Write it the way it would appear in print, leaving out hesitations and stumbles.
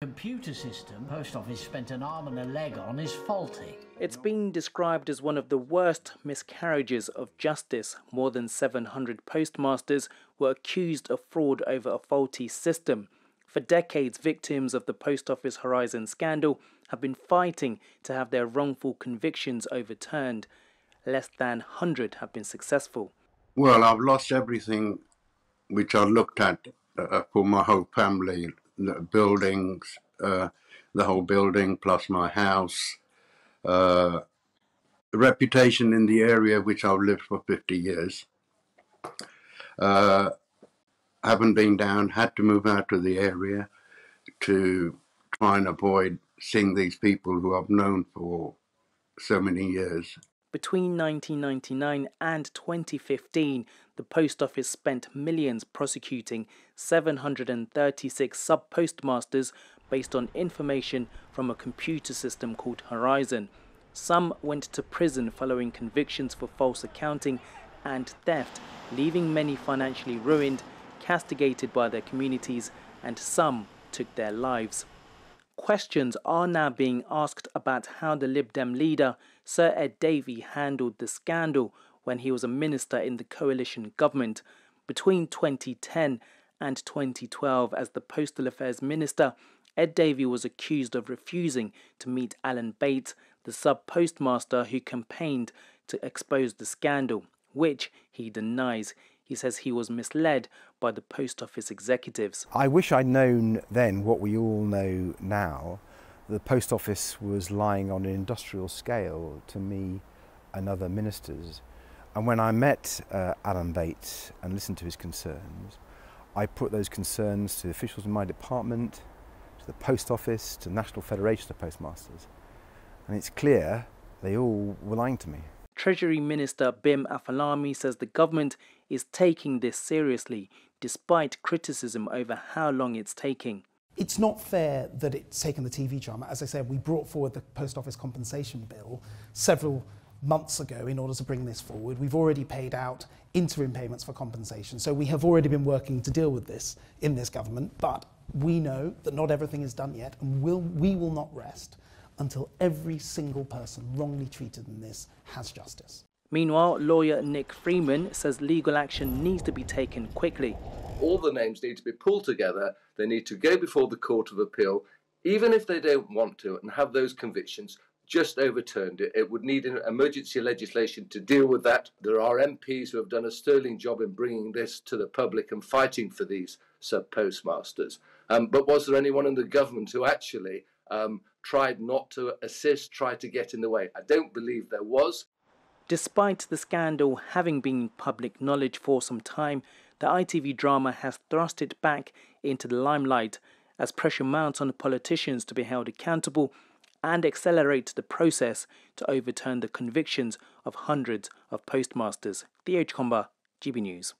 Computer system post office spent an arm and a leg on is faulty. It's been described as one of the worst miscarriages of justice. More than 700 postmasters were accused of fraud over a faulty system. For decades, victims of the Post Office Horizon scandal have been fighting to have their wrongful convictions overturned. Less than 100 have been successful. Well, I've lost everything which I looked at for my whole family, the buildings, the whole building, plus my house, reputation in the area which I've lived for 50 years. Haven't been down, had to move out of the area to try and avoid seeing these people who I've known for so many years. Between 1999 and 2015, the Post Office spent millions prosecuting 736 sub-postmasters based on information from a computer system called Horizon. Some went to prison following convictions for false accounting and theft, leaving many financially ruined, castigated by their communities, and some took their lives. Questions are now being asked about how the Lib Dem leader, Sir Ed Davey, handled the scandal when he was a minister in the coalition government. Between 2010 and 2012, as the Postal Affairs Minister, Ed Davey was accused of refusing to meet Alan Bates, the sub-postmaster who campaigned to expose the scandal, which he denies. He says he was misled by the Post Office executives. I wish I'd known then what we all know now. The Post Office was lying on an industrial scale to me and other ministers. And when I met Alan Bates and listened to his concerns, I put those concerns to officials in my department, to the Post Office, to the National Federation of Postmasters. And it's clear they all were lying to me. Treasury Minister Bim Afalami says the government is taking this seriously, despite criticism over how long it's taking. It's not fair that it's taken the TV drama. As I said, we brought forward the Post Office compensation bill several months ago in order to bring this forward. We've already paid out interim payments for compensation, so we have already been working to deal with this in this government, but we know that not everything is done yet, and we will not rest until every single person wrongly treated in this has justice. Meanwhile, lawyer Nick Freeman says legal action needs to be taken quickly. All the names need to be pulled together. They need to go before the Court of Appeal, even if they don't want to, and have those convictions just overturned. It would need an emergency legislation to deal with that. There are MPs who have done a sterling job in bringing this to the public and fighting for these sub-postmasters. But was there anyone in the government who actually tried not to assist, tried to get in the way? I don't believe there was. Despite the scandal having been public knowledge for some time, the ITV drama has thrust it back into the limelight as pressure mounts on politicians to be held accountable and accelerate the process to overturn the convictions of hundreds of postmasters. Theo Chikomba, GB News.